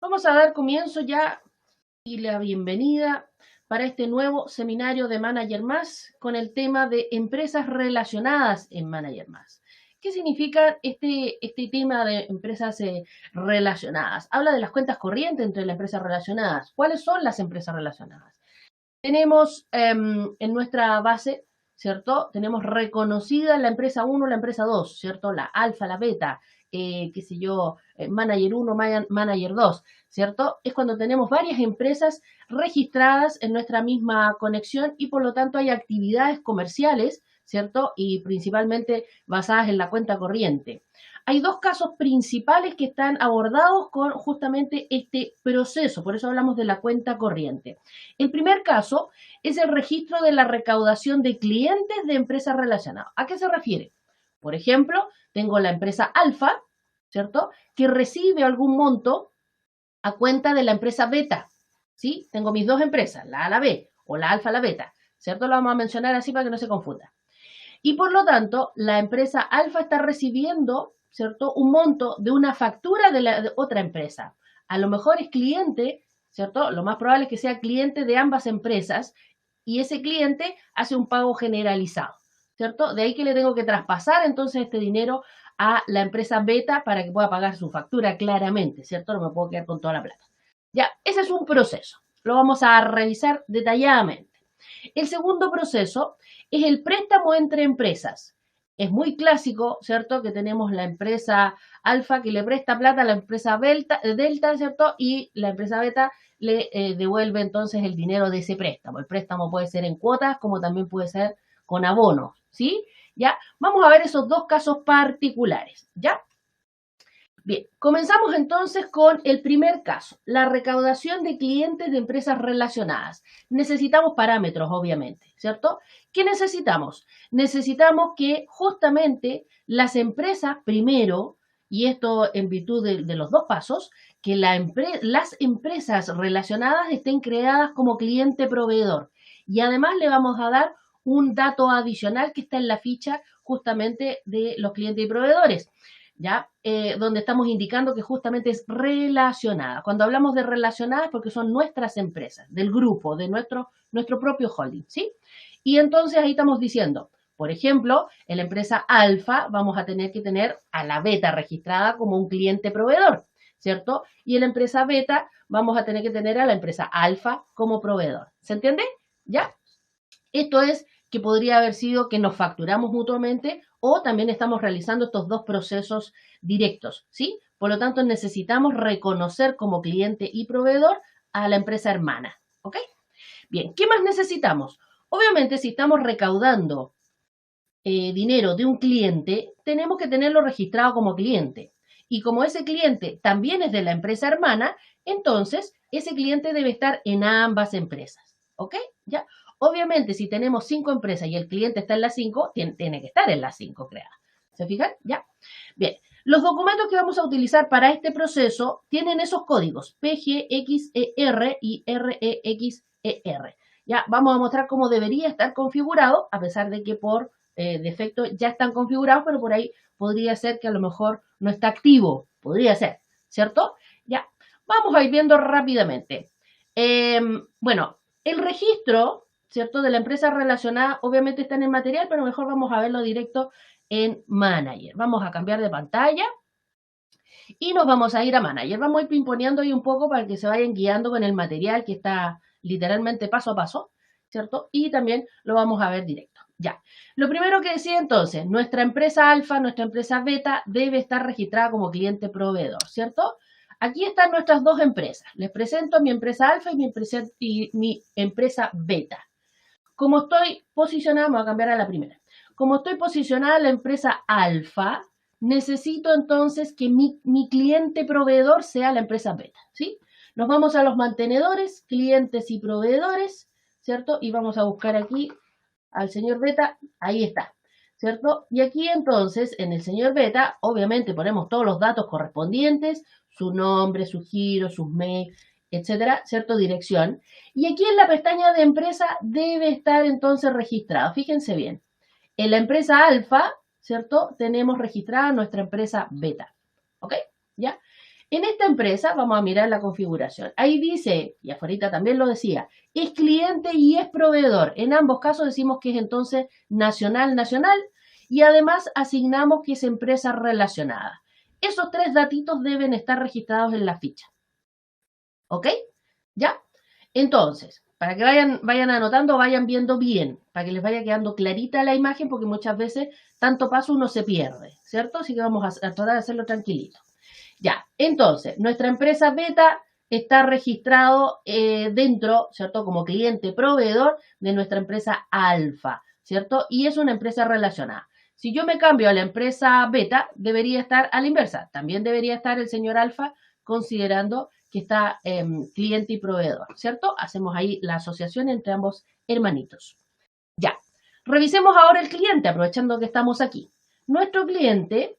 Vamos a dar comienzo ya y la bienvenida para este nuevo seminario de Manager Más con el tema de empresas relacionadas en Manager Más. ¿Qué significa este tema de empresas relacionadas? Habla de las cuentas corrientes entre las empresas relacionadas. ¿Cuáles son las empresas relacionadas? Tenemos en nuestra base, ¿cierto? Tenemos reconocida la empresa 1, la empresa 2, ¿cierto? La alfa, la beta, qué sé yo, manager 1, manager 2, ¿cierto? Es cuando tenemos varias empresas registradas en nuestra misma conexión y por lo tanto hay actividades comerciales, ¿cierto? Y principalmente basadas en la cuenta corriente. Hay dos casos principales que están abordados con justamente este proceso, por eso hablamos de la cuenta corriente. El primer caso es el registro de la recaudación de clientes de empresas relacionadas. ¿A qué se refiere? Por ejemplo, tengo la empresa Alfa, ¿cierto? Que recibe algún monto a cuenta de la empresa Beta, ¿sí? Tengo mis dos empresas, la A, la B, o la Alfa, la Beta, ¿cierto? Lo vamos a mencionar así para que no se confunda. Y por lo tanto, la empresa Alfa está recibiendo, ¿cierto? Un monto de una factura de otra empresa. A lo mejor es cliente, ¿cierto? Lo más probable es que sea cliente de ambas empresas y ese cliente hace un pago generalizado, ¿cierto? De ahí que le tengo que traspasar entonces este dinero a la empresa Beta para que pueda pagar su factura claramente, ¿cierto? No me puedo quedar con toda la plata. Ya, ese es un proceso. Lo vamos a revisar detalladamente. El segundo proceso es el préstamo entre empresas. Es muy clásico, ¿cierto? Que tenemos la empresa Alfa que le presta plata a la empresa Delta, ¿cierto? Y la empresa Beta le devuelve entonces el dinero de ese préstamo. El préstamo puede ser en cuotas como también puede ser con abonos, ¿sí? Ya, vamos a ver esos dos casos particulares, ¿ya? Bien, comenzamos entonces con el primer caso, la recaudación de clientes de empresas relacionadas. Necesitamos parámetros, obviamente, ¿cierto? ¿Qué necesitamos? Necesitamos que justamente las empresas, primero, y esto en virtud de los dos pasos, que las empresas relacionadas estén creadas como cliente proveedor. Y además le vamos a dar un dato adicional que está en la ficha justamente de los clientes y proveedores. ¿Ya? Donde estamos indicando que justamente es relacionada. Cuando hablamos de relacionadas, porque son nuestras empresas, del grupo, de nuestro propio holding, ¿sí? Y entonces ahí estamos diciendo, por ejemplo, en la empresa Alfa vamos a tener que tener a la Beta registrada como un cliente proveedor, ¿cierto? Y en la empresa Beta vamos a tener que tener a la empresa Alfa como proveedor. ¿Se entiende? ¿Ya? Esto es que podría haber sido que nos facturamos mutuamente o también estamos realizando estos dos procesos directos, ¿sí? Por lo tanto, necesitamos reconocer como cliente y proveedor a la empresa hermana, ¿ok? Bien, ¿qué más necesitamos? Obviamente, si estamos recaudando dinero de un cliente, tenemos que tenerlo registrado como cliente. Y como ese cliente también es de la empresa hermana, entonces ese cliente debe estar en ambas empresas, ¿ok? ¿Ya? Obviamente, si tenemos 5 empresas y el cliente está en las 5, tiene que estar en las 5 creadas. ¿Se fijan? ¿Ya? Bien. Los documentos que vamos a utilizar para este proceso tienen esos códigos PGXER y REXER. Ya, vamos a mostrar cómo debería estar configurado, a pesar de que por defecto ya están configurados, pero por ahí podría ser que a lo mejor no está activo. Podría ser, ¿cierto? Ya, vamos a ir viendo rápidamente. Bueno, el registro, ¿cierto? De la empresa relacionada, obviamente está en el material, pero mejor vamos a verlo directo en Manager. Vamos a cambiar de pantalla y nos vamos a ir a Manager. Vamos a ir pimponeando ahí un poco para que se vayan guiando con el material que está literalmente paso a paso, ¿cierto? Y también lo vamos a ver directo. Ya. Lo primero que decía entonces, nuestra empresa alfa, nuestra empresa beta debe estar registrada como cliente proveedor, ¿cierto? Aquí están nuestras dos empresas. Les presento mi empresa alfa y mi empresa beta. Como estoy posicionada, vamos a cambiar a la primera. Como estoy posicionada en la empresa alfa, necesito entonces que mi cliente proveedor sea la empresa beta, ¿sí? Nos vamos a los mantenedores, clientes y proveedores, ¿cierto? Y vamos a buscar aquí al señor beta, ahí está, ¿cierto? Y aquí entonces, en el señor beta, obviamente ponemos todos los datos correspondientes, su nombre, su giro, sus mails, etcétera, ¿cierto? Dirección. Y aquí en la pestaña de empresa debe estar entonces registrado. Fíjense bien. En la empresa alfa, ¿cierto? Tenemos registrada nuestra empresa beta. ¿Ok? ¿Ya? En esta empresa vamos a mirar la configuración. Ahí dice, y afuera también lo decía, es cliente y es proveedor. En ambos casos decimos que es entonces nacional, nacional, y además asignamos que es empresa relacionada. Esos tres datitos deben estar registrados en la ficha. ¿Ok? ¿Ya? Entonces, para que vayan anotando, vayan viendo bien, para que les vaya quedando clarita la imagen, porque muchas veces tanto paso uno se pierde, ¿cierto? Así que vamos a tratar de hacerlo tranquilito. Ya, entonces, nuestra empresa beta está registrado dentro, ¿cierto? Como cliente proveedor de nuestra empresa alfa, ¿cierto? Y es una empresa relacionada. Si yo me cambio a la empresa beta, debería estar a la inversa. También debería estar el señor alfa considerando que está cliente y proveedor, ¿cierto? Hacemos ahí la asociación entre ambos hermanitos. Ya, revisemos ahora el cliente, aprovechando que estamos aquí. Nuestro cliente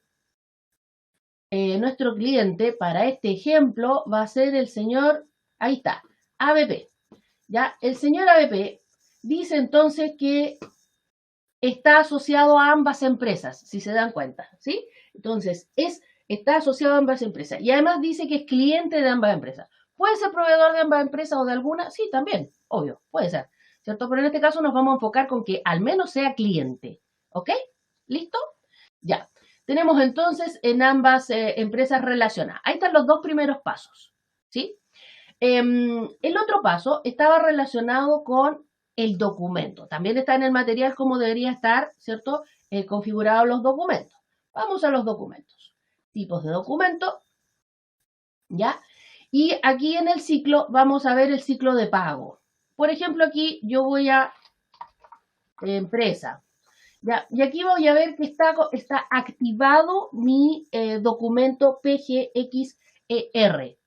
para este ejemplo va a ser el señor, ahí está, ABP. ¿Ya? El señor ABP dice entonces que está asociado a ambas empresas, si se dan cuenta, ¿sí? Entonces, está asociado a ambas empresas y además dice que es cliente de ambas empresas. ¿Puede ser proveedor de ambas empresas o de alguna? Sí, también, obvio, puede ser, ¿cierto? Pero en este caso nos vamos a enfocar con que al menos sea cliente, ¿ok? ¿Listo? Ya. Tenemos entonces en ambas empresas relacionadas. Ahí están los dos primeros pasos, ¿sí? El otro paso estaba relacionado con el documento. También está en el material cómo debería estar, ¿cierto? Configurados los documentos. Vamos a los documentos. Tipos de documento, ¿ya? Y aquí en el ciclo vamos a ver el ciclo de pago. Por ejemplo, aquí yo voy a empresa. ¿Ya? Y aquí voy a ver que está activado mi documento PGXER.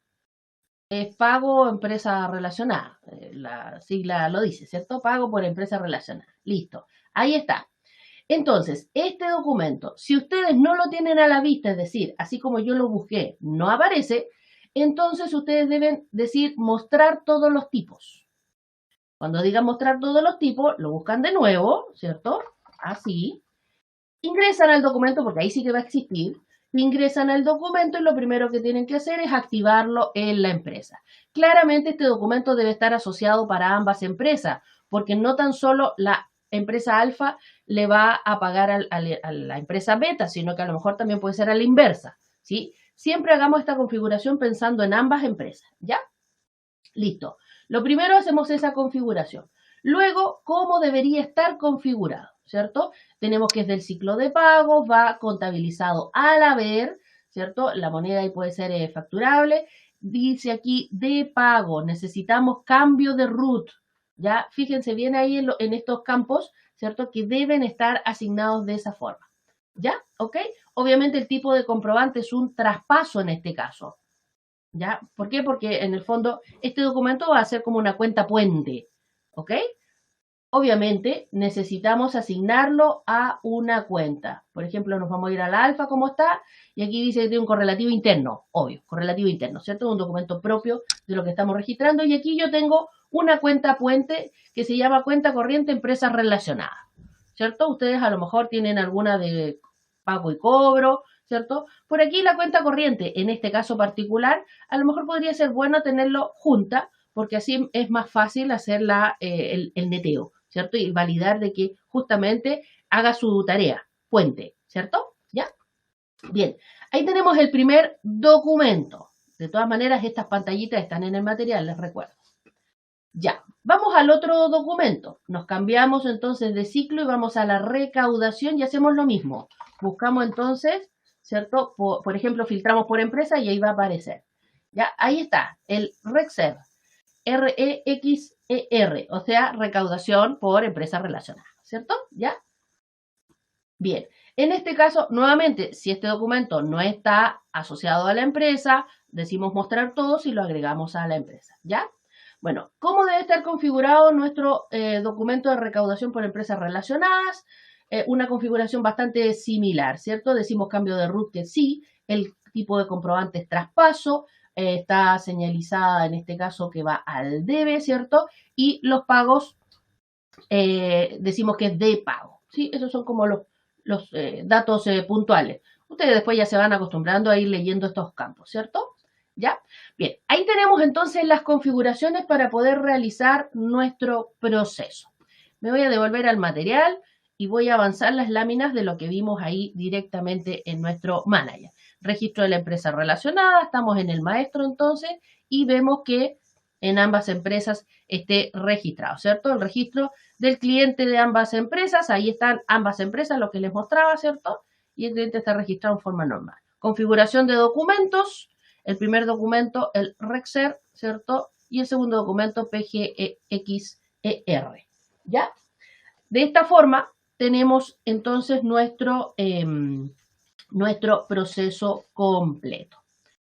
Es pago empresa relacionada. La sigla lo dice, ¿cierto? Pago por empresa relacionada. Listo. Ahí está. Entonces, este documento, si ustedes no lo tienen a la vista, es decir, así como yo lo busqué, no aparece, entonces ustedes deben decir mostrar todos los tipos. Cuando diga mostrar todos los tipos, lo buscan de nuevo, ¿cierto? Así. Ingresan al documento, porque ahí sí que va a existir, ingresan al documento y lo primero que tienen que hacer es activarlo en la empresa. Claramente este documento debe estar asociado para ambas empresas, porque no tan solo la empresa alfa le va a pagar a la empresa beta, sino que a lo mejor también puede ser a la inversa, ¿sí? Siempre hagamos esta configuración pensando en ambas empresas, ¿ya? Listo. Lo primero hacemos esa configuración. Luego, ¿cómo debería estar configurado? ¿Cierto? Tenemos que es del ciclo de pago, va contabilizado al haber, ¿cierto? La moneda ahí puede ser facturable. Dice aquí de pago, necesitamos cambio de root, ¿ya? Fíjense bien ahí en estos campos, ¿cierto? Que deben estar asignados de esa forma, ¿ya? ¿Ok? Obviamente el tipo de comprobante es un traspaso en este caso, ¿ya? ¿Por qué? Porque en el fondo este documento va a ser como una cuenta puente, ¿ok? Obviamente necesitamos asignarlo a una cuenta. Por ejemplo, nos vamos a ir a la alfa como está y aquí dice que tiene un correlativo interno, obvio, correlativo interno, ¿cierto? Un documento propio de lo que estamos registrando y aquí yo tengo una cuenta puente que se llama cuenta corriente empresas relacionadas, ¿cierto? Ustedes a lo mejor tienen alguna de pago y cobro, ¿cierto? Por aquí la cuenta corriente, en este caso particular, a lo mejor podría ser bueno tenerlo junta porque así es más fácil hacer el neteo, ¿cierto? Y validar de que justamente haga su tarea, puente, ¿cierto? ¿Ya? Bien, ahí tenemos el primer documento. De todas maneras, estas pantallitas están en el material, les recuerdo. Ya, vamos al otro documento. Nos cambiamos entonces de ciclo y vamos a la recaudación y hacemos lo mismo. Buscamos entonces, ¿cierto? Por ejemplo, filtramos por empresa y ahí va a aparecer. Ya, ahí está, el REXER. REXER, o sea, recaudación por empresa relacionada, ¿cierto? ¿Ya? Bien, en este caso, nuevamente, si este documento no está asociado a la empresa, decimos mostrar todos y lo agregamos a la empresa, ¿ya? Bueno, ¿cómo debe estar configurado nuestro documento de recaudación por empresas relacionadas? Una configuración bastante similar, ¿cierto? Decimos cambio de root que sí, el tipo de comprobante es traspaso, está señalizada en este caso que va al debe, ¿cierto? Y los pagos decimos que es de pago, ¿sí? Esos son como los datos puntuales. Ustedes después ya se van acostumbrando a ir leyendo estos campos, ¿cierto? ¿Ya? Bien, ahí tenemos entonces las configuraciones para poder realizar nuestro proceso. Me voy a devolver al material y voy a avanzar las láminas de lo que vimos ahí directamente en nuestro manager. Registro de la empresa relacionada, estamos en el maestro entonces y vemos que en ambas empresas esté registrado, ¿cierto? El registro del cliente de ambas empresas, ahí están ambas empresas, lo que les mostraba, ¿cierto? Y el cliente está registrado en forma normal. Configuración de documentos, el primer documento, el RECSER, ¿cierto? Y el segundo documento, PGEXER, ¿ya? De esta forma tenemos entonces nuestro proceso completo,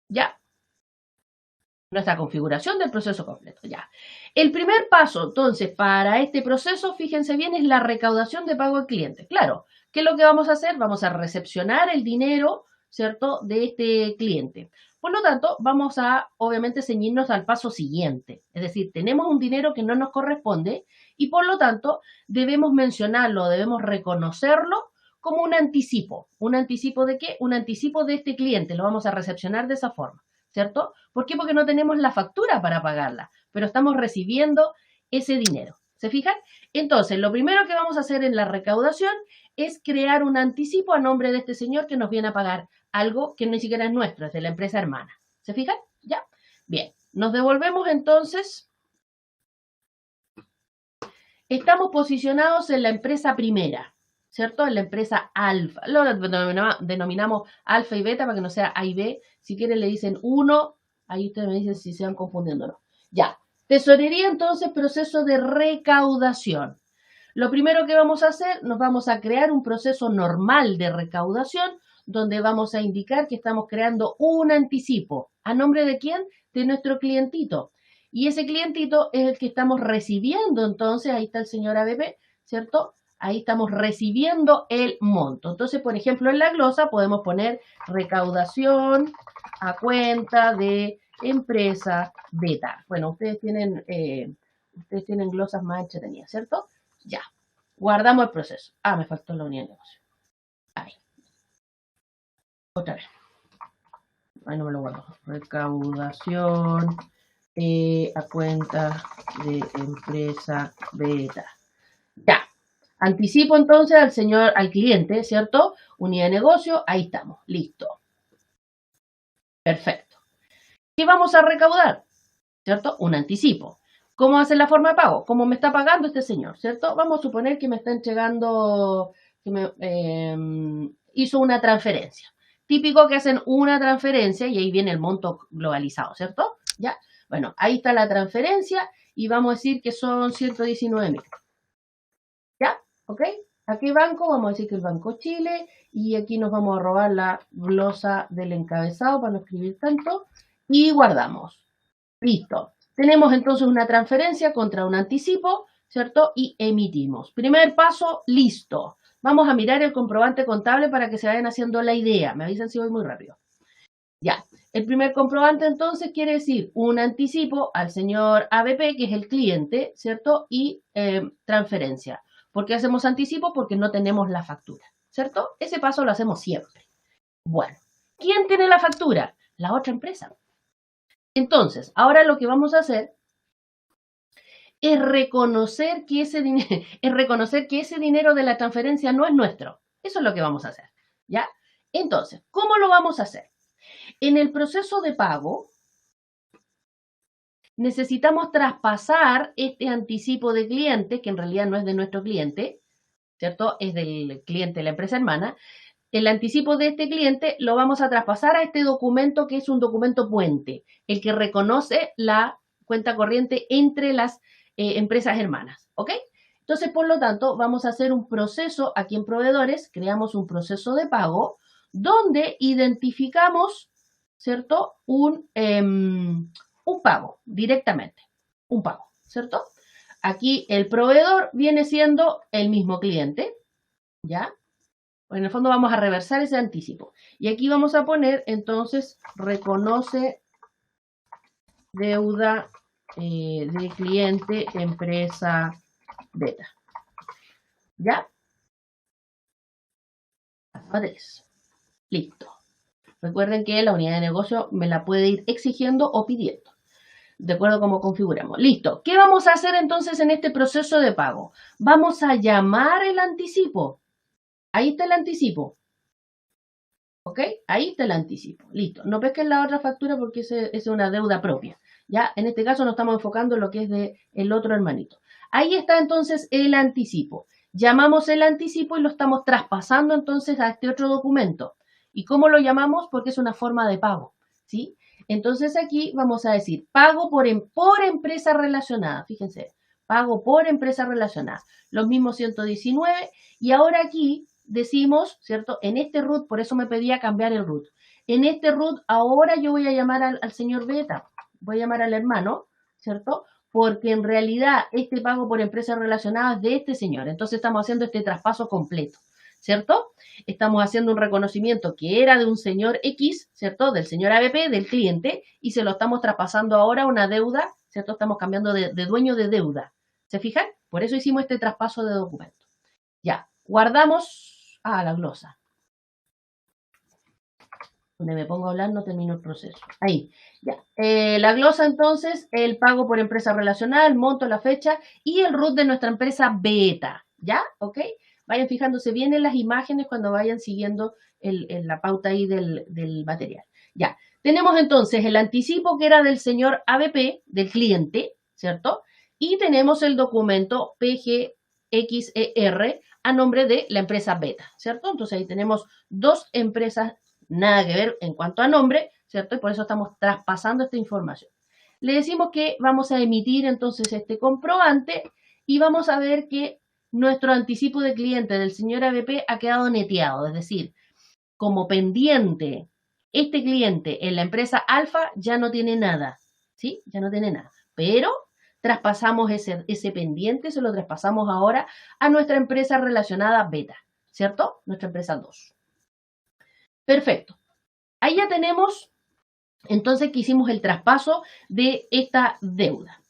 ¿ya? Nuestra configuración del proceso completo, ya. El primer paso, entonces, para este proceso, fíjense bien, es la recaudación de pago al cliente. Claro, ¿qué es lo que vamos a hacer? Vamos a recepcionar el dinero, ¿cierto?, de este cliente. Por lo tanto, vamos a, obviamente, ceñirnos al paso siguiente. Es decir, tenemos un dinero que no nos corresponde y, por lo tanto, debemos mencionarlo, debemos reconocerlo como un anticipo. ¿Un anticipo de qué? Un anticipo de este cliente. Lo vamos a recepcionar de esa forma, ¿cierto? ¿Por qué? Porque no tenemos la factura para pagarla, pero estamos recibiendo ese dinero. ¿Se fijan? Entonces, lo primero que vamos a hacer en la recaudación es crear un anticipo a nombre de este señor que nos viene a pagar algo que ni siquiera es nuestro, es de la empresa hermana. ¿Se fijan? ¿Ya? Bien, nos devolvemos entonces. Estamos posicionados en la empresa primera, ¿cierto? En la empresa alfa. Lo denominamos alfa y beta para que no sea A y B. Si quieren le dicen 1, ahí ustedes me dicen si se van confundiendo o no. Ya. Tesorería, entonces, proceso de recaudación. Lo primero que vamos a hacer, nos vamos a crear un proceso normal de recaudación donde vamos a indicar que estamos creando un anticipo. ¿A nombre de quién? De nuestro clientito. Y ese clientito es el que estamos recibiendo, entonces, ahí está el señor ABP, ¿cierto? Ahí estamos recibiendo el monto. Entonces, por ejemplo, en la glosa podemos poner recaudación a cuenta de empresa beta. Bueno, ustedes tienen glosas más entretenidas, ¿cierto? Ya. Guardamos el proceso. Ah, me faltó la unidad de negocio. Ahí. Otra vez. Ahí no me lo guardo. Recaudación a cuenta de empresa beta. Ya. Anticipo entonces al cliente, ¿cierto? Unidad de negocio, ahí estamos. Listo. Perfecto. ¿Qué vamos a recaudar? ¿Cierto? Un anticipo. ¿Cómo hace la forma de pago? ¿Cómo me está pagando este señor? ¿Cierto? Vamos a suponer que me está entregando, que me hizo una transferencia. Típico que hacen una transferencia y ahí viene el monto globalizado, ¿cierto? Ya. Bueno, ahí está la transferencia y vamos a decir que son 119.000. ¿Ya? ¿Ok? Aquí banco, vamos a decir que el Banco Chile y aquí nos vamos a robar la glosa del encabezado para no escribir tanto y guardamos. Listo. Tenemos entonces una transferencia contra un anticipo, ¿cierto? Y emitimos. Primer paso, listo. Vamos a mirar el comprobante contable para que se vayan haciendo la idea. Me avisan si voy muy rápido. Ya. El primer comprobante entonces quiere decir un anticipo al señor ABP, que es el cliente, ¿cierto? Y transferencia. ¿Por qué hacemos anticipo? Porque no tenemos la factura, ¿cierto? Ese paso lo hacemos siempre. Bueno, ¿quién tiene la factura? La otra empresa. Entonces, ahora lo que vamos a hacer es reconocer que ese dinero de la transferencia no es nuestro. Eso es lo que vamos a hacer, ¿ya? Entonces, ¿cómo lo vamos a hacer? En el proceso de pago, necesitamos traspasar este anticipo de cliente, que en realidad no es de nuestro cliente, ¿cierto? Es del cliente de la empresa hermana. El anticipo de este cliente lo vamos a traspasar a este documento que es un documento puente, el que reconoce la cuenta corriente entre las empresas hermanas, ¿ok? Entonces, por lo tanto, vamos a hacer un proceso aquí en proveedores, creamos un proceso de pago donde identificamos, ¿cierto? Un pago directamente, un pago, ¿cierto? Aquí el proveedor viene siendo el mismo cliente, ¿ya? En el fondo vamos a reversar ese anticipo. Y aquí vamos a poner, entonces, reconoce deuda de cliente empresa beta. ¿Ya? 3. Listo. Recuerden que la unidad de negocio me la puede ir exigiendo o pidiendo, de acuerdo a cómo configuramos. Listo. ¿Qué vamos a hacer entonces en este proceso de pago? Vamos a llamar el anticipo. Ahí está el anticipo. ¿Ok? Ahí está el anticipo. Listo. No pesquen la otra factura porque es una deuda propia. Ya, en este caso nos estamos enfocando en lo que es de el otro hermanito. Ahí está entonces el anticipo. Llamamos el anticipo y lo estamos traspasando entonces a este otro documento. ¿Y cómo lo llamamos? Porque es una forma de pago. ¿Sí? Entonces aquí vamos a decir pago por empresa relacionada. Fíjense, pago por empresa relacionada. Los mismos 119. Y ahora aquí decimos, ¿cierto? En este root, por eso me pedía cambiar el root. En este root, ahora yo voy a llamar al señor Beta, voy a llamar al hermano, ¿cierto? Porque en realidad este pago por empresas relacionadas es de este señor. Entonces estamos haciendo este traspaso completo, ¿cierto? Estamos haciendo un reconocimiento que era de un señor X, ¿cierto? Del señor ABP, del cliente, y se lo estamos traspasando ahora a una deuda, ¿cierto? Estamos cambiando de dueño de deuda. ¿Se fijan? Por eso hicimos este traspaso de documento. Ya, guardamos la glosa. Donde me pongo a hablar no termino el proceso. Ahí, ya. La glosa entonces, el pago por empresa relacionada, el monto, la fecha y el root de nuestra empresa beta. ¿Ya? ¿Ok? Vayan fijándose bien en las imágenes cuando vayan siguiendo la pauta ahí del material. Ya. Tenemos entonces el anticipo que era del señor ABP, del cliente, ¿cierto? Y tenemos el documento PGXER a nombre de la empresa beta, ¿cierto? Entonces ahí tenemos dos empresas, nada que ver en cuanto a nombre, ¿cierto? Y por eso estamos traspasando esta información. Le decimos que vamos a emitir entonces este comprobante y vamos a ver que nuestro anticipo de cliente del señor ABP ha quedado neteado, es decir, como pendiente, este cliente en la empresa alfa ya no tiene nada, ¿sí? Ya no tiene nada, pero traspasamos ese pendiente, se lo traspasamos ahora a nuestra empresa relacionada beta, ¿cierto? Nuestra empresa 2. Perfecto. Ahí ya tenemos, entonces, que hicimos el traspaso de esta deuda.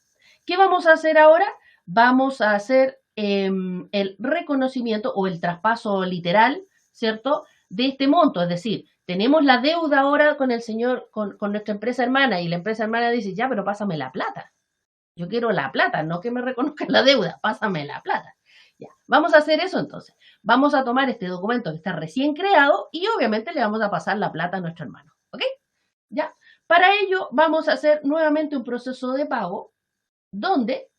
¿Qué vamos a hacer ahora? Vamos a hacer el reconocimiento o el traspaso literal, ¿cierto? De este monto, es decir, tenemos la deuda ahora con el señor, con nuestra empresa hermana y la empresa hermana dice, ya, pero pásame la plata. Yo quiero la plata, no que me reconozcan la deuda, pásame la plata. Ya, vamos a hacer eso entonces. Vamos a tomar este documento que está recién creado y obviamente le vamos a pasar la plata a nuestro hermano. ¿Ok? Ya. Para ello vamos a hacer nuevamente un proceso de pago donde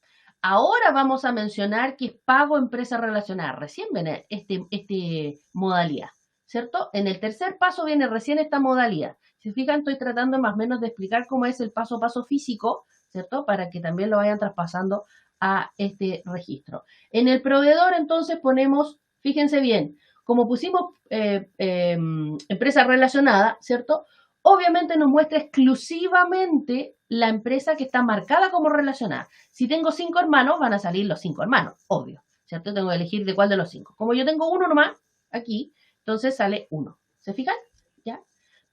ahora vamos a mencionar que es pago empresa relacionada. Recién viene este modalidad, ¿cierto? En el tercer paso viene recién esta modalidad. Si fijan, estoy tratando más o menos de explicar cómo es el paso a paso físico, ¿cierto? Para que también lo vayan traspasando a este registro. En el proveedor, entonces, ponemos, fíjense bien, como pusimos empresa relacionada, ¿cierto? Obviamente nos muestra exclusivamente la empresa que está marcada como relacionada. Si tengo 5 hermanos, van a salir los 5 hermanos, obvio, ¿cierto? Tengo que elegir de cuál de los 5. Como yo tengo uno nomás, aquí, entonces sale 1. ¿Se fijan? ¿Ya?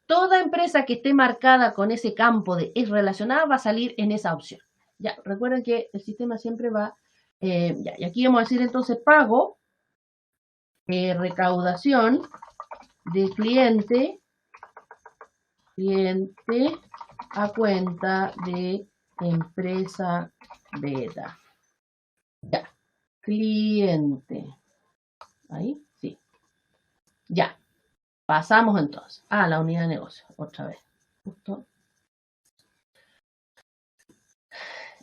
Toda empresa que esté marcada con ese campo de es relacionada va a salir en esa opción. Ya, recuerden que el sistema siempre va, ya, y aquí vamos a decir entonces pago, recaudación de cliente a cuenta de empresa beta. Ya, cliente. Ahí, sí. Ya, pasamos entonces a la unidad de negocio, otra vez. Justo.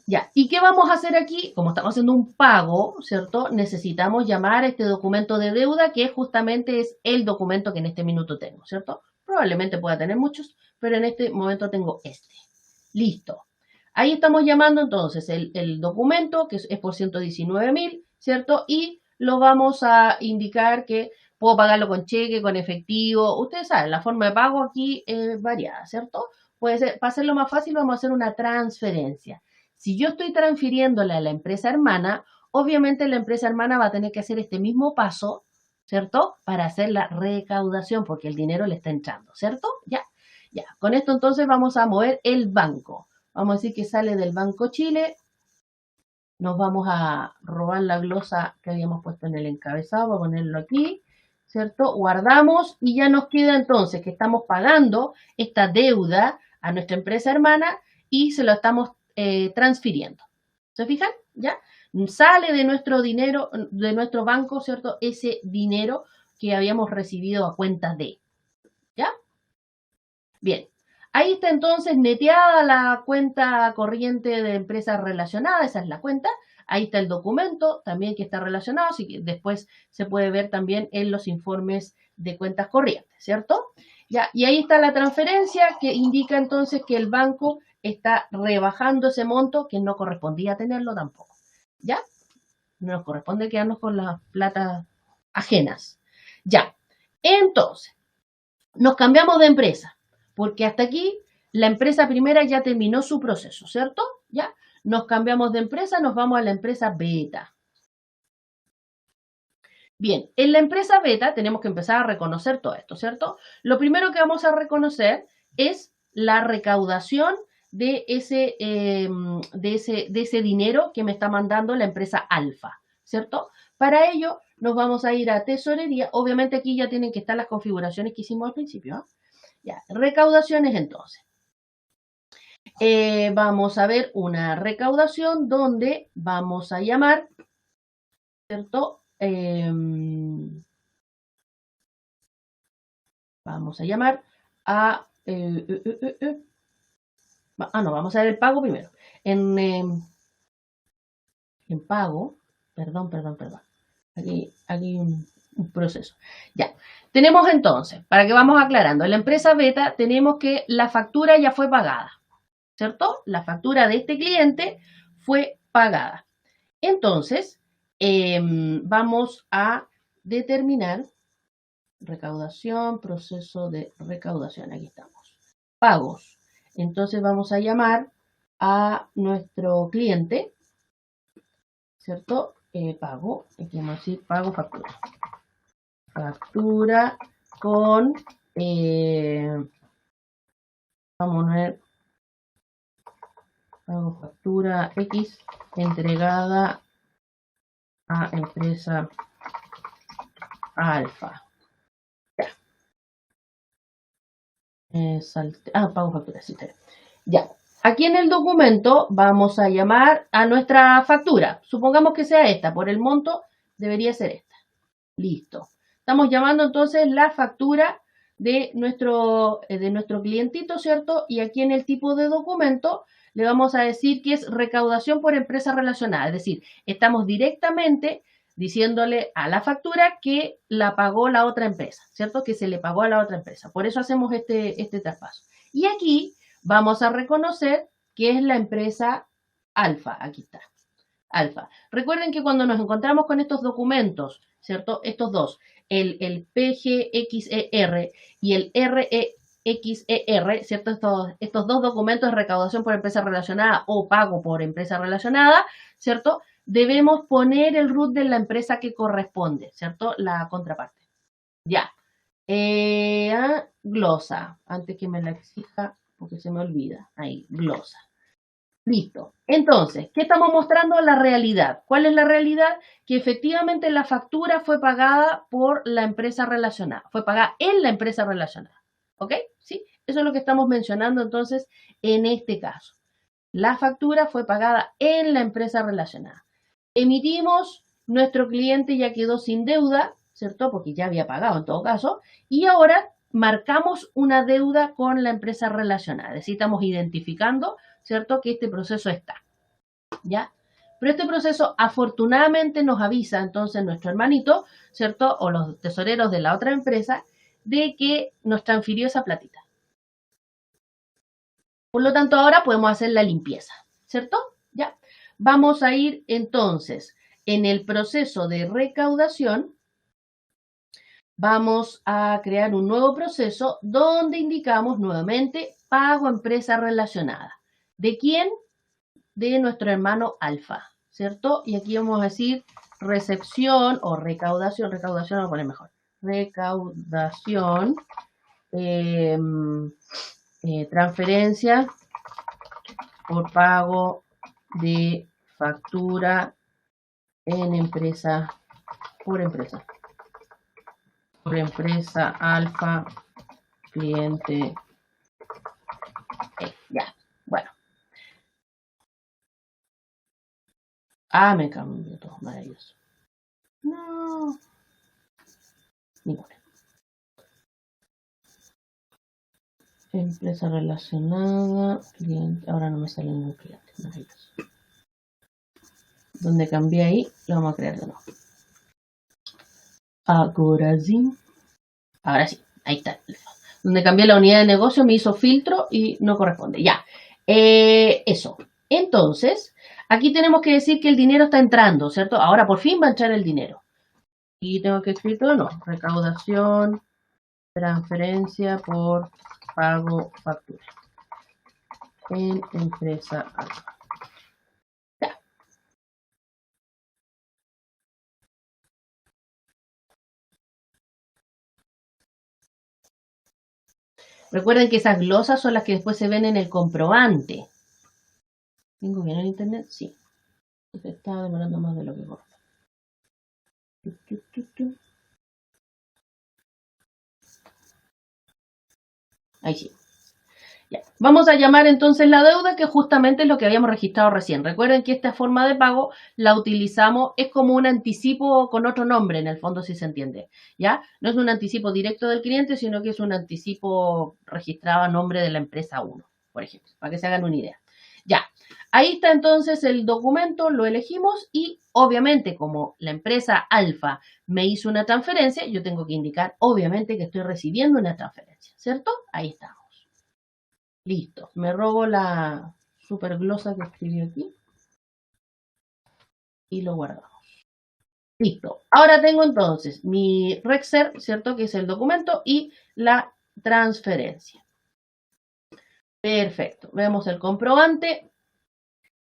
Ya, ¿y qué vamos a hacer aquí? Como estamos haciendo un pago, ¿cierto? Necesitamos llamar a este documento de deuda que justamente es el documento que en este minuto tengo, ¿cierto? Probablemente pueda tener muchos, pero en este momento tengo este. Listo. Ahí estamos llamando entonces el documento, que es por 119.000, ¿cierto? Y lo vamos a indicar que puedo pagarlo con cheque, con efectivo. Ustedes saben, la forma de pago aquí es variada, ¿cierto? Puede ser, para hacerlo más fácil, vamos a hacer una transferencia. Si yo estoy transfiriéndole a la empresa hermana, obviamente la empresa hermana va a tener que hacer este mismo paso, ¿cierto? Para hacer la recaudación, porque el dinero le está entrando, ¿cierto? Ya, ya. Con esto entonces vamos a mover el banco. Vamos a decir que sale del Banco Chile. Nos vamos a robar la glosa que habíamos puesto en el encabezado, voy a ponerlo aquí. ¿cierto? Guardamos y ya nos queda entonces que estamos pagando esta deuda a nuestra empresa hermana y se lo estamos transfiriendo. ¿Se fijan? ¿Ya? Sale de nuestro dinero, de nuestro banco, ¿cierto? Ese dinero que habíamos recibido a cuenta de. ¿Ya? Bien. Ahí está entonces neteada la cuenta corriente de empresas relacionadas, esa es la cuenta. Ahí está el documento también que está relacionado, así que después se puede ver también en los informes de cuentas corrientes, ¿cierto? Ya, y ahí está la transferencia que indica entonces que el banco está rebajando ese monto que no correspondía tenerlo tampoco. ¿Ya? No nos corresponde quedarnos con las plata ajenas. Ya, entonces, nos cambiamos de empresa, porque hasta aquí la empresa primera ya terminó su proceso, ¿cierto? Ya, nos cambiamos de empresa, nos vamos a la empresa beta. Bien, en la empresa beta tenemos que empezar a reconocer todo esto, ¿cierto? Lo primero que vamos a reconocer es la recaudación de ese dinero que me está mandando la empresa alfa, ¿cierto? Para ello nos vamos a ir a tesorería. Obviamente aquí ya tienen que estar las configuraciones que hicimos al principio, ¿no? Ya, recaudaciones entonces. Vamos a ver una recaudación donde vamos a llamar, ¿cierto? Vamos a llamar a... no, vamos a ver el pago primero. En pago, perdón. Aquí hay un proceso. Ya. Tenemos entonces, para que vamos aclarando, en la empresa beta tenemos que la factura ya fue pagada, ¿cierto? La factura de este cliente fue pagada. Entonces, vamos a determinar recaudación, proceso de recaudación. Aquí estamos. Pagos. Entonces vamos a llamar a nuestro cliente, ¿cierto? Pago. Aquí vamos a decir pago factura. Factura con, vamos a ver, pago factura X entregada a empresa alfa. Pago factura, sí. Ya. Aquí en el documento vamos a llamar a nuestra factura. Supongamos que sea esta. Por el monto debería ser esta. Listo. Estamos llamando entonces la factura de nuestro clientito, ¿cierto? Y aquí en el tipo de documento le vamos a decir que es recaudación por empresa relacionada. Es decir, estamos directamente diciéndole a la factura que la pagó la otra empresa, ¿cierto? Que se le pagó a la otra empresa. Por eso hacemos este traspaso. Y aquí vamos a reconocer que es la empresa alfa. Aquí está. Alfa. Recuerden que cuando nos encontramos con estos documentos, ¿cierto? Estos dos, el PGXER y el REXER, ¿cierto? Estos dos documentos de recaudación por empresa relacionada o pago por empresa relacionada, ¿cierto? Debemos poner el root de la empresa que corresponde, ¿cierto? La contraparte. Ya. Glosa, antes que me la exija, porque se me olvida. Ahí, glosa. Listo. Entonces, ¿qué estamos mostrando? La realidad. ¿Cuál es la realidad? Que efectivamente la factura fue pagada por la empresa relacionada. Fue pagada en la empresa relacionada. ¿Ok? ¿Sí? Eso es lo que estamos mencionando entonces en este caso. La factura fue pagada en la empresa relacionada. Emitimos, nuestro cliente ya quedó sin deuda, ¿cierto? Porque ya había pagado en todo caso. Y ahora marcamos una deuda con la empresa relacionada. Es decir, estamos identificando, ¿cierto? Que este proceso está, ¿ya? Pero este proceso afortunadamente nos avisa entonces nuestro hermanito, ¿cierto? O los tesoreros de la otra empresa, de que nos transfirió esa platita. Por lo tanto, ahora podemos hacer la limpieza, ¿cierto? ¿Ya? Vamos a ir entonces en el proceso de recaudación. Vamos a crear un nuevo proceso donde indicamos nuevamente pago a empresa relacionada. ¿De quién? De nuestro hermano alfa, ¿cierto? Y aquí vamos a decir recepción o recaudación, recaudación, vamos a poner mejor, recaudación, transferencia por pago de factura en empresa, por empresa por empresa alfa, cliente. Ya, bueno. Ah, me cambió todo, maravilloso. No. Ninguna. Empresa relacionada, cliente. Ahora no me sale ningún cliente, maravilloso. Donde cambié ahí, lo vamos a crear de nuevo. Ahora sí. Ahora sí, ahí está. Donde cambié la unidad de negocio me hizo filtro y no corresponde. Ya. Eso. Entonces, aquí tenemos que decir que el dinero está entrando, ¿cierto? Ahora por fin va a entrar el dinero. Y tengo que escribir todo, no. Recaudación, transferencia por pago factura. En empresa alfa. Ya. Recuerden que esas glosas son las que después se ven en el comprobante. ¿Tengo bien en internet? Sí. Se está demorando más de lo que corre. Ahí sí. Ya. Vamos a llamar entonces la deuda, que justamente es lo que habíamos registrado recién. Recuerden que esta forma de pago la utilizamos, es como un anticipo con otro nombre, en el fondo, si se entiende. ¿Ya? No es un anticipo directo del cliente, sino que es un anticipo registrado a nombre de la empresa 1, por ejemplo, para que se hagan una idea. Ya. Ahí está entonces el documento, lo elegimos y obviamente como la empresa Alfa me hizo una transferencia, yo tengo que indicar obviamente que estoy recibiendo una transferencia, ¿cierto? Ahí está. Listo. Me robo la superglosa que escribí aquí y lo guardamos. Listo. Ahora tengo entonces mi Rexer, ¿cierto? Que es el documento y la transferencia. Perfecto. Vemos el comprobante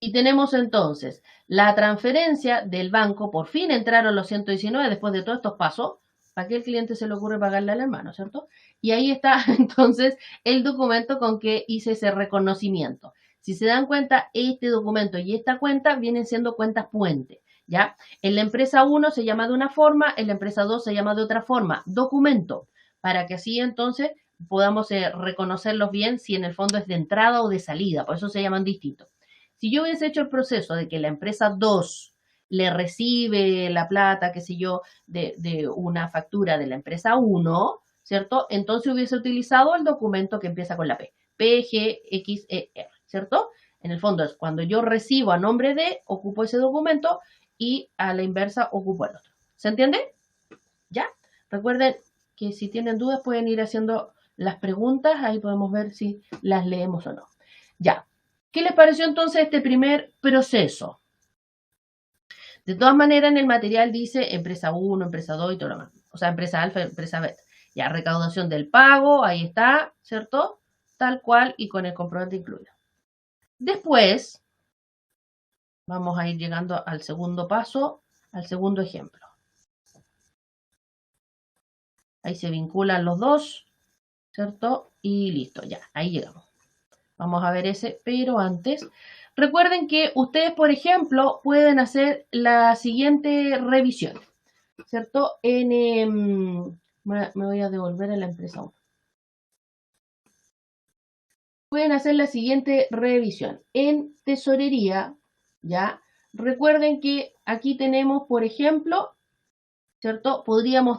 y tenemos entonces la transferencia del banco. Por fin entraron los 119 después de todos estos pasos. ¿Para qué el cliente se le ocurre pagarle al hermano, cierto? Y ahí está entonces el documento con que hice ese reconocimiento. Si se dan cuenta, este documento y esta cuenta vienen siendo cuentas puente, ¿ya? En la empresa 1 se llama de una forma, en la empresa 2 se llama de otra forma. Documento, para que así entonces podamos reconocerlos bien si en el fondo es de entrada o de salida, por eso se llaman distintos. Si yo hubiese hecho el proceso de que la empresa 2 le recibe la plata, qué sé yo, de una factura de la empresa 1, ¿cierto? Entonces hubiese utilizado el documento que empieza con la P, PGXER, ¿cierto? En el fondo es cuando yo recibo a nombre de, ocupo ese documento y a la inversa ocupo el otro. ¿Se entiende? ¿Ya? Recuerden que si tienen dudas pueden ir haciendo las preguntas, ahí podemos ver si las leemos o no. Ya. ¿Qué les pareció entonces este primer proceso? De todas maneras, en el material dice empresa 1, empresa 2 y todo lo demás. O sea, empresa alfa, empresa beta. Ya, recaudación del pago, ahí está, ¿cierto? Tal cual y con el comprobante incluido. Después, vamos a ir llegando al segundo paso, al segundo ejemplo. Ahí se vinculan los dos, ¿cierto? Y listo, ya, ahí llegamos. Vamos a ver ese, pero antes, recuerden que ustedes, por ejemplo, pueden hacer la siguiente revisión, ¿cierto? Me voy a devolver a la empresa 1. Pueden hacer la siguiente revisión. En tesorería, ¿ya? Recuerden que aquí tenemos, por ejemplo, ¿cierto? Podríamos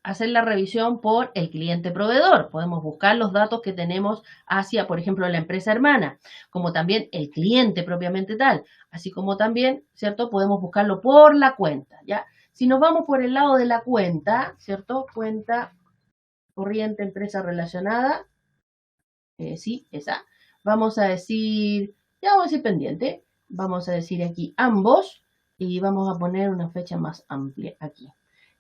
hacer la revisión por el cliente proveedor. Podemos buscar los datos que tenemos hacia, por ejemplo, la empresa hermana, como también el cliente propiamente tal, así como también, ¿cierto? Podemos buscarlo por la cuenta, ¿ya? Si nos vamos por el lado de la cuenta, ¿cierto? Cuenta corriente, empresa relacionada, sí, esa. Vamos a decir, ya vamos a decir pendiente, vamos a decir aquí ambos y vamos a poner una fecha más amplia aquí.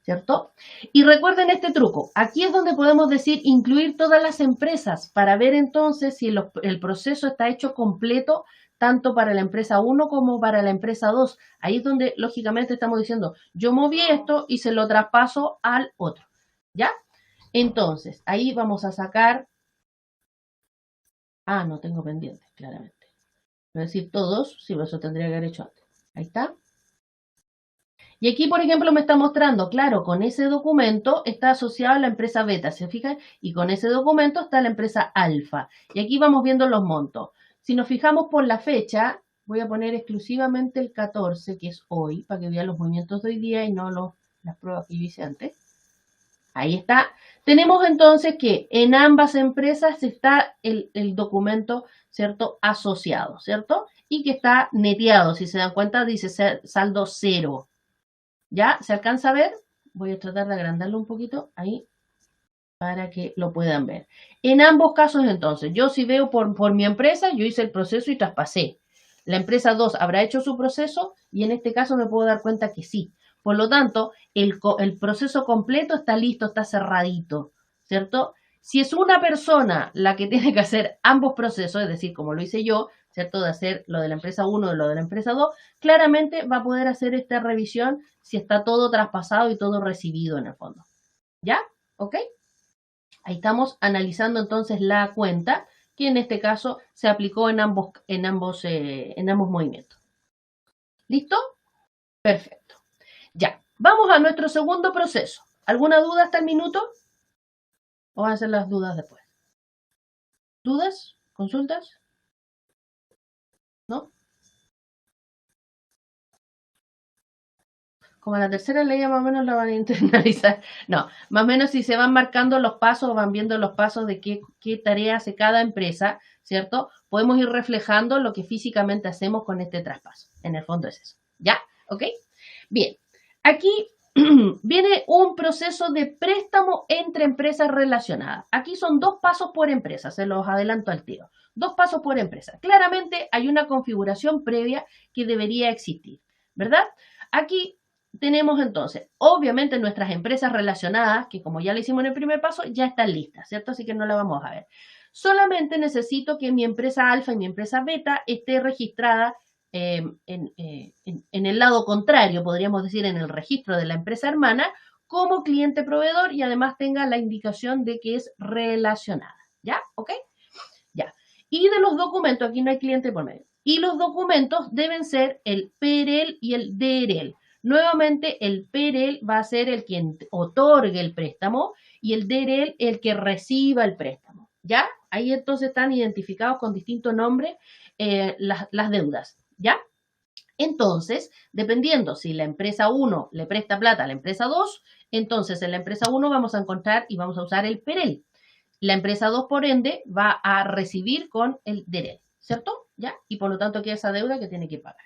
¿Cierto? Y recuerden este truco. Aquí es donde podemos decir incluir todas las empresas para ver entonces si el proceso está hecho completo tanto para la empresa 1 como para la empresa 2. Ahí es donde lógicamente estamos diciendo, yo moví esto y se lo traspaso al otro. ¿Ya? Entonces, ahí vamos a sacar. Ah, no tengo pendientes, claramente. Voy a decir todos, sí, pero eso tendría que haber hecho antes. Ahí está. Y aquí, por ejemplo, me está mostrando, claro, con ese documento está asociado a la empresa beta, ¿se fijan? Y con ese documento está la empresa alfa. Y aquí vamos viendo los montos. Si nos fijamos por la fecha, voy a poner exclusivamente el 14, que es hoy, para que vean los movimientos de hoy día y no las pruebas que yo hice antes. Ahí está. Tenemos entonces que en ambas empresas está el documento, ¿cierto? Asociado, ¿cierto? Y que está neteado. Si se dan cuenta, dice saldo 0. ¿Ya? ¿Se alcanza a ver? Voy a tratar de agrandarlo un poquito ahí para que lo puedan ver. En ambos casos, entonces, yo si veo por mi empresa, yo hice el proceso y traspasé. La empresa 2 habrá hecho su proceso y en este caso me puedo dar cuenta que sí. Por lo tanto, el proceso completo está listo, está cerradito, ¿cierto? Si es una persona la que tiene que hacer ambos procesos, es decir, como lo hice yo, ¿cierto? De hacer lo de la empresa 1 y lo de la empresa 2, claramente va a poder hacer esta revisión si está todo traspasado y todo recibido en el fondo. ¿Ya? ¿Ok? Ahí estamos analizando entonces la cuenta, que en este caso se aplicó en ambos movimientos. ¿Listo? Perfecto. Ya, vamos a nuestro segundo proceso. ¿Alguna duda hasta el minuto? ¿O van a hacer las dudas después? ¿Dudas? ¿Consultas? ¿No? Como la tercera ley ya más o menos la van a internalizar. No, más o menos si se van marcando los pasos, van viendo los pasos de qué tarea hace cada empresa, ¿cierto? Podemos ir reflejando lo que físicamente hacemos con este traspaso. En el fondo es eso. ¿Ya? ¿Ok? Bien. Aquí viene un proceso de préstamo entre empresas relacionadas. Aquí son 2 pasos por empresa, se los adelanto al tiro. 2 pasos por empresa. Claramente hay una configuración previa que debería existir, ¿verdad? Aquí tenemos entonces, obviamente nuestras empresas relacionadas, que como ya lo hicimos en el primer paso, ya están listas, ¿cierto? Así que no la vamos a ver. Solamente necesito que mi empresa alfa y mi empresa beta esté registrada en el lado contrario, podríamos decir, en el registro de la empresa hermana, como cliente proveedor y además tenga la indicación de que es relacionada. ¿Ya? ¿Ok? Ya. Y de los documentos, aquí no hay cliente por medio. Y los documentos deben ser el PEREL y el DEREL. Nuevamente, el PEREL va a ser el quien otorgue el préstamo y el DEREL el que reciba el préstamo. ¿Ya? Ahí entonces están identificados con distintos nombres las deudas. ¿Ya? Entonces, dependiendo si la empresa 1 le presta plata a la empresa 2, entonces en la empresa 1 vamos a encontrar y vamos a usar el PEREL. La empresa 2, por ende, va a recibir con el DEREL, ¿cierto? ¿Ya? Y por lo tanto queda esa deuda que tiene que pagar.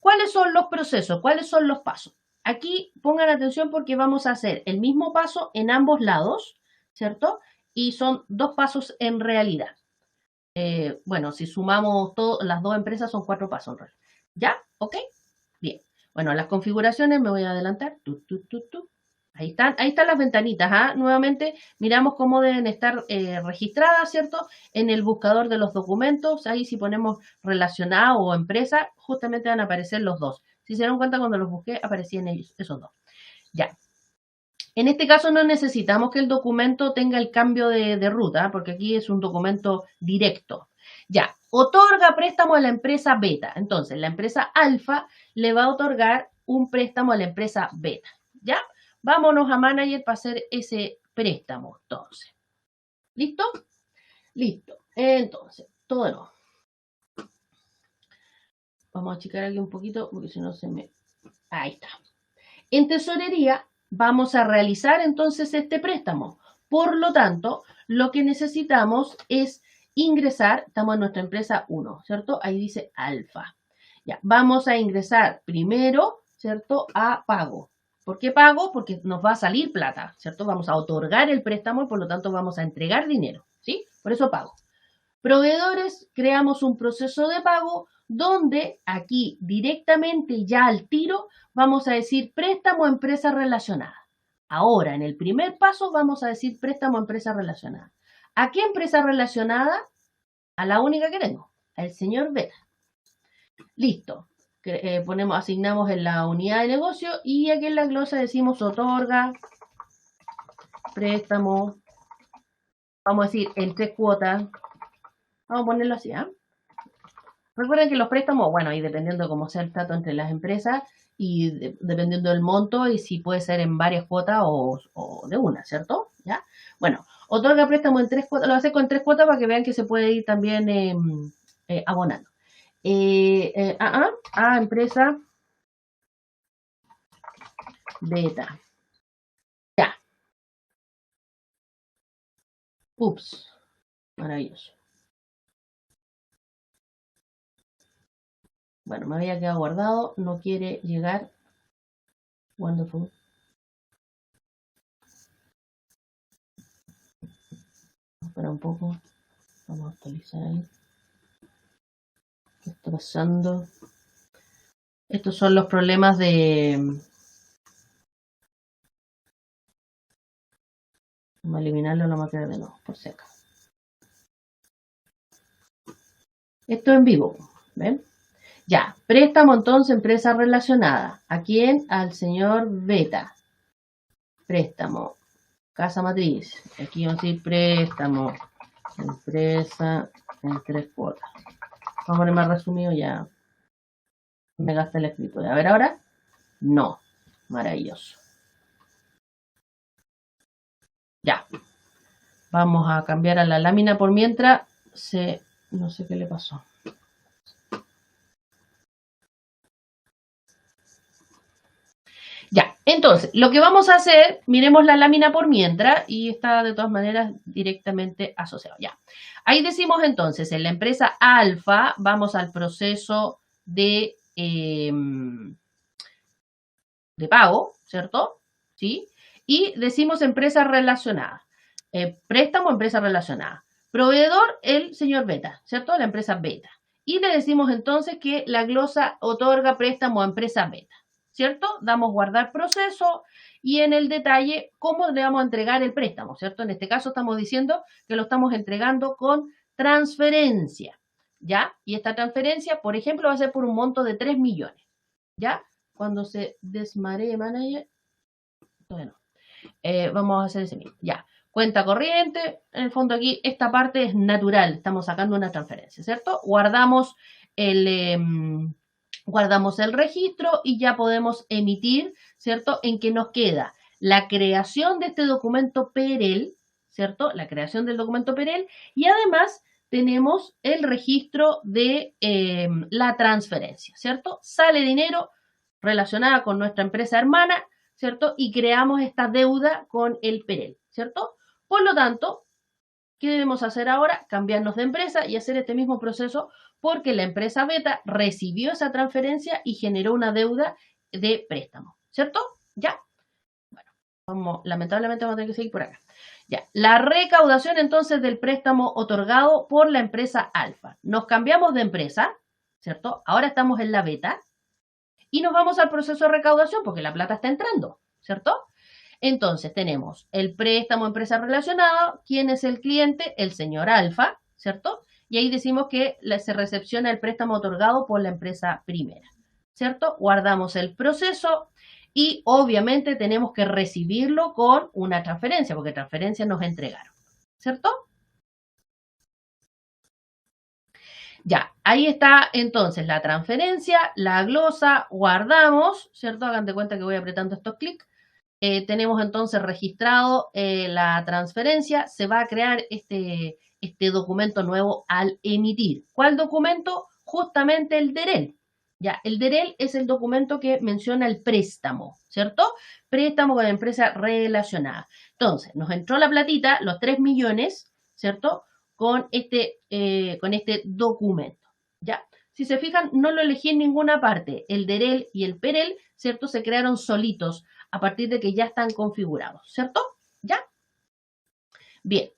¿Cuáles son los procesos? ¿Cuáles son los pasos? Aquí pongan atención porque vamos a hacer el mismo paso en ambos lados, ¿cierto? Y son 2 pasos en realidad. Bueno, si sumamos las 2 empresas son 4 pasos en realidad. ¿Ya? ¿Ok? Bien. Bueno, las configuraciones me voy a adelantar. Ahí están las ventanitas. ¿Ah? Nuevamente miramos cómo deben estar registradas, ¿cierto? En el buscador de los documentos. Ahí si ponemos relacionado o empresa, justamente van a aparecer los dos. Si se dieron cuenta cuando los busqué, aparecían ellos, esos dos. Ya. En este caso no necesitamos que el documento tenga el cambio de ruta, porque aquí es un documento directo. Ya, otorga préstamo a la empresa beta. Entonces, la empresa alfa le va a otorgar un préstamo a la empresa beta. ¿Ya? Vámonos a Manager para hacer ese préstamo, entonces. ¿Listo? Listo. Entonces, todo de nuevo. Vamos a achicar aquí un poquito, porque si no se me... Ahí está. En tesorería vamos a realizar entonces este préstamo. Por lo tanto, lo que necesitamos es ingresar, estamos en nuestra empresa 1, ¿cierto? Ahí dice alfa. Ya, vamos a ingresar primero, ¿cierto? A pago. ¿Por qué pago? Porque nos va a salir plata, ¿cierto? Vamos a otorgar el préstamo y por lo tanto vamos a entregar dinero, ¿sí? Por eso pago. Proveedores, creamos un proceso de pago donde aquí directamente ya al tiro vamos a decir préstamo a empresa relacionada. Ahora, en el primer paso vamos a decir préstamo a empresa relacionada. ¿A qué empresa relacionada? A la única que tengo, al señor Beta. Listo. Asignamos en la unidad de negocio y aquí en la glosa decimos otorga préstamo. Vamos a decir en 3 cuotas. Vamos a ponerlo así, ¿ah? Recuerden que los préstamos, bueno, y dependiendo de cómo sea el trato entre las empresas y dependiendo del monto y si puede ser en varias cuotas o de una, ¿cierto? ¿Ya? Bueno, otorga préstamo en 3 cuotas, lo hace con 3 cuotas para que vean que se puede ir también abonando. Empresa beta. Ya. Ups. Maravilloso. Bueno, me había quedado guardado. No quiere llegar. Wonderful. Espera un poco. Vamos a actualizar ahí. ¿Qué está pasando? Estos son los problemas de... Vamos a eliminarlo, lo vamos a quedar de nuevo, por si acaso. Esto en vivo, ¿ven? Ya, préstamo entonces, empresa relacionada. ¿A quién? Al señor Beta. Préstamo, casa matriz. Aquí vamos a decir préstamo, empresa en 3 cuotas. Vamos a poner más resumido ya. Me gasta el escritorio. A ver ahora. No. Maravilloso. Ya. Vamos a cambiar a la lámina por mientras. No sé qué le pasó. Ya, entonces, lo que vamos a hacer, miremos la lámina por mientras y está de todas maneras directamente asociado. Ya, ahí decimos entonces, en la empresa alfa vamos al proceso de pago, ¿cierto? ¿Sí? Y decimos empresa relacionada. Préstamo, empresa relacionada. Proveedor, el señor Beta, ¿cierto? La empresa Beta. Y le decimos entonces que la glosa otorga préstamo a empresa Beta, ¿cierto? Damos guardar proceso y en el detalle cómo le vamos a entregar el préstamo, ¿cierto? En este caso estamos diciendo que lo estamos entregando con transferencia, ¿ya? Y esta transferencia, por ejemplo, va a ser por un monto de 3 millones, ¿ya? Cuando se desmaree manager, bueno, vamos a hacer ese mismo, ya. Cuenta corriente, en el fondo aquí esta parte es natural, estamos sacando una transferencia, ¿cierto? Guardamos el registro y ya podemos emitir, ¿cierto? En que nos queda la creación de este documento PEREL, ¿cierto? La creación del documento PEREL y además tenemos el registro de la transferencia, ¿cierto? Sale dinero relacionada con nuestra empresa hermana, ¿cierto? Y creamos esta deuda con el PEREL, ¿cierto? Por lo tanto, ¿qué debemos hacer ahora? Cambiarnos de empresa y hacer este mismo proceso porque la empresa Beta recibió esa transferencia y generó una deuda de préstamo, ¿cierto? ¿Ya? Bueno, lamentablemente vamos a tener que seguir por acá. Ya, la recaudación entonces del préstamo otorgado por la empresa Alfa. Nos cambiamos de empresa, ¿cierto? Ahora estamos en la Beta y nos vamos al proceso de recaudación porque la plata está entrando, ¿cierto? Entonces tenemos el préstamo empresa relacionada, ¿quién es el cliente? El señor Alfa, ¿cierto? Y ahí decimos que se recepciona el préstamo otorgado por la empresa primera, ¿cierto? Guardamos el proceso y obviamente tenemos que recibirlo con una transferencia, porque transferencia nos entregaron, ¿cierto? Ya, ahí está entonces la transferencia, la glosa, guardamos, ¿cierto? Hagan de cuenta que voy apretando estos clics. Tenemos entonces registrado la transferencia, se va a crear este documento nuevo al emitir. ¿Cuál documento? Justamente el DEREL. Ya, el DEREL es el documento que menciona el préstamo, ¿cierto? Préstamo con la empresa relacionada. Entonces, nos entró la platita, los 3 millones, ¿cierto? Con este documento, ¿ya? Si se fijan, no lo elegí en ninguna parte. El DEREL y el PEREL, ¿cierto? Se crearon solitos a partir de que ya están configurados, ¿cierto? ¿Ya? Bien.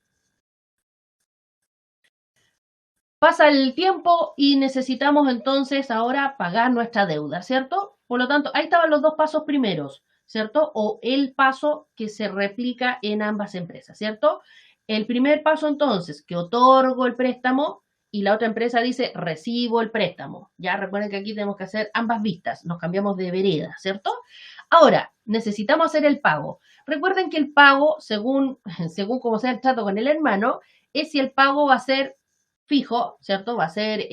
Pasa el tiempo y necesitamos entonces ahora pagar nuestra deuda, ¿cierto? Por lo tanto, ahí estaban los dos pasos primeros, ¿cierto? O el paso que se replica en ambas empresas, ¿cierto? El primer paso entonces, que otorgo el préstamo y la otra empresa dice recibo el préstamo. Ya recuerden que aquí tenemos que hacer ambas vistas, nos cambiamos de vereda, ¿cierto? Ahora, necesitamos hacer el pago. Recuerden que el pago, según como sea el trato con el hermano, es si el pago va a ser fijo, ¿cierto? Va a ser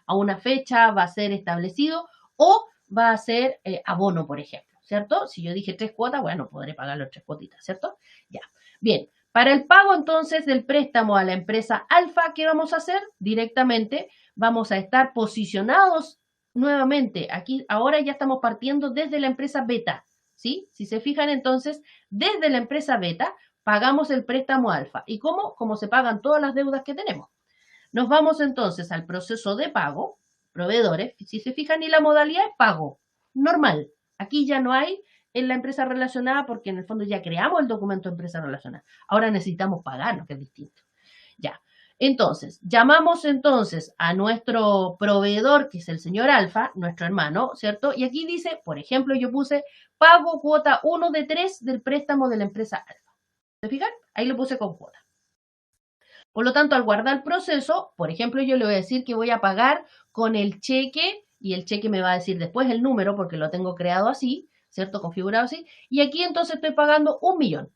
a una fecha, va a ser establecido o va a ser abono, por ejemplo, ¿cierto? Si yo dije 3 cuotas, bueno, podré pagar las 3 cuotitas, ¿cierto? Ya. Bien, para el pago entonces del préstamo a la empresa Alfa, ¿qué vamos a hacer? Directamente vamos a estar posicionados nuevamente. Aquí ahora ya estamos partiendo desde la empresa Beta, ¿sí? Si se fijan entonces, desde la empresa Beta pagamos el préstamo Alfa. ¿Y cómo? Como se pagan todas las deudas que tenemos. Nos vamos entonces al proceso de pago, proveedores, si se fijan, y la modalidad es pago, normal. Aquí ya no hay en la empresa relacionada porque en el fondo ya creamos el documento de empresa relacionada. Ahora necesitamos pagarnos, que es distinto. Ya. Entonces, llamamos entonces a nuestro proveedor, que es el señor Alfa, nuestro hermano, ¿cierto? Y aquí dice, por ejemplo, yo puse pago cuota 1 de 3 del préstamo de la empresa Alfa. ¿Se fijan? Ahí lo puse con cuota. Por lo tanto, al guardar el proceso, por ejemplo, yo le voy a decir que voy a pagar con el cheque y el cheque me va a decir después el número porque lo tengo creado así, ¿cierto? Configurado así. Y aquí entonces estoy pagando 1.000.000.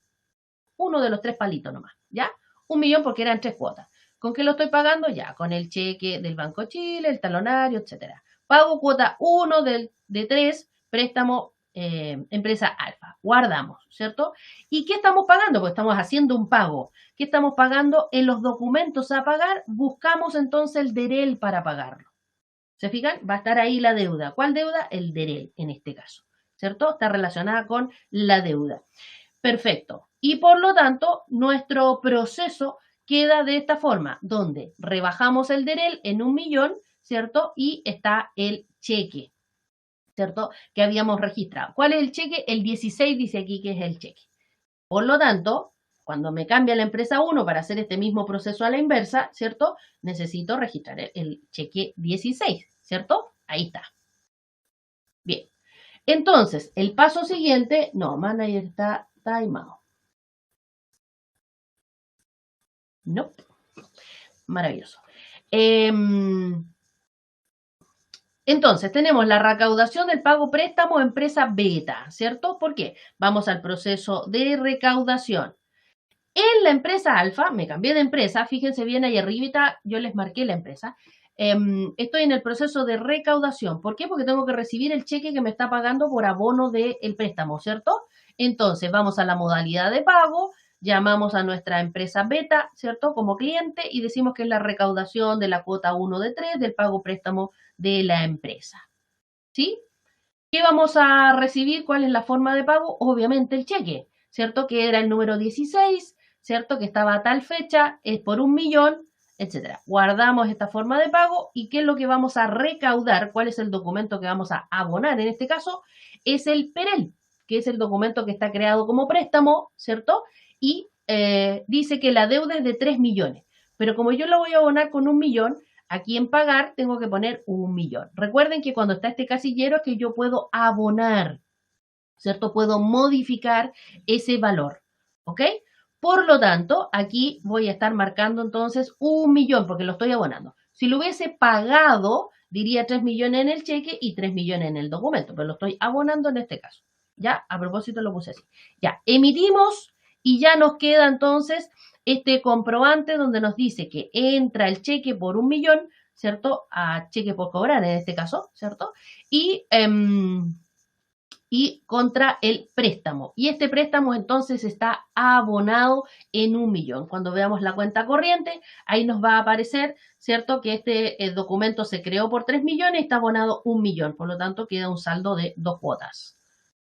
Uno de los 3 palitos nomás, ¿ya? 1.000.000 porque eran 3 cuotas. ¿Con qué lo estoy pagando? Ya, con el cheque del Banco Chile, el talonario, etcétera. Pago cuota 1 de 3, préstamo empresa Alfa. Guardamos, ¿cierto? ¿Y qué estamos pagando? Pues estamos haciendo un pago. ¿Qué estamos pagando? En los documentos a pagar, buscamos entonces el DEREL para pagarlo. ¿Se fijan? Va a estar ahí la deuda. ¿Cuál deuda? El DEREL en este caso, ¿cierto? Está relacionada con la deuda. Perfecto. Y por lo tanto, nuestro proceso queda de esta forma, donde rebajamos el DEREL en 1.000.000, ¿cierto? Y está el cheque, ¿cierto? Que habíamos registrado. ¿Cuál es el cheque? El 16 dice aquí que es el cheque. Por lo tanto, cuando me cambia la empresa 1 para hacer este mismo proceso a la inversa, ¿cierto? Necesito registrar el cheque 16, ¿cierto? Ahí está. Bien. Entonces, el paso siguiente, no, manager está timeado. No. Maravilloso. Entonces, tenemos la recaudación del pago préstamo empresa beta, ¿cierto? ¿Por qué? Vamos al proceso de recaudación. En la empresa alfa, me cambié de empresa, fíjense bien ahí arribita, yo les marqué la empresa. Estoy en el proceso de recaudación. ¿Por qué? Porque tengo que recibir el cheque que me está pagando por abono del préstamo, ¿cierto? Entonces, vamos a la modalidad de pago, llamamos a nuestra empresa beta, ¿cierto? Como cliente y decimos que es la recaudación de la cuota 1 de 3 del pago préstamo de la empresa. ¿Sí? ¿Qué vamos a recibir? ¿Cuál es la forma de pago? Obviamente el cheque, ¿cierto? Que era el número 16, ¿cierto? Que estaba a tal fecha, es por 1.000.000, etcétera. Guardamos esta forma de pago y ¿qué es lo que vamos a recaudar? ¿Cuál es el documento que vamos a abonar en este caso? Es el PEREL, que es el documento que está creado como préstamo, ¿cierto? Y dice que la deuda es de 3 millones. Pero como yo lo voy a abonar con 1.000.000, aquí en pagar tengo que poner 1.000.000. Recuerden que cuando está este casillero es que yo puedo abonar, ¿cierto? Puedo modificar ese valor, ¿ok? Por lo tanto, aquí voy a estar marcando entonces 1.000.000 porque lo estoy abonando. Si lo hubiese pagado, diría 3 millones en el cheque y 3 millones en el documento, pero lo estoy abonando en este caso. Ya, a propósito lo puse así. Ya, emitimos y ya nos queda entonces este comprobante donde nos dice que entra el cheque por 1.000.000, ¿cierto? A cheque por cobrar en este caso, ¿cierto? Y contra el préstamo. Y este préstamo entonces está abonado en 1.000.000. Cuando veamos la cuenta corriente, ahí nos va a aparecer, ¿cierto? Que este documento se creó por 3 millones y está abonado 1.000.000. Por lo tanto, queda un saldo de 2 cuotas.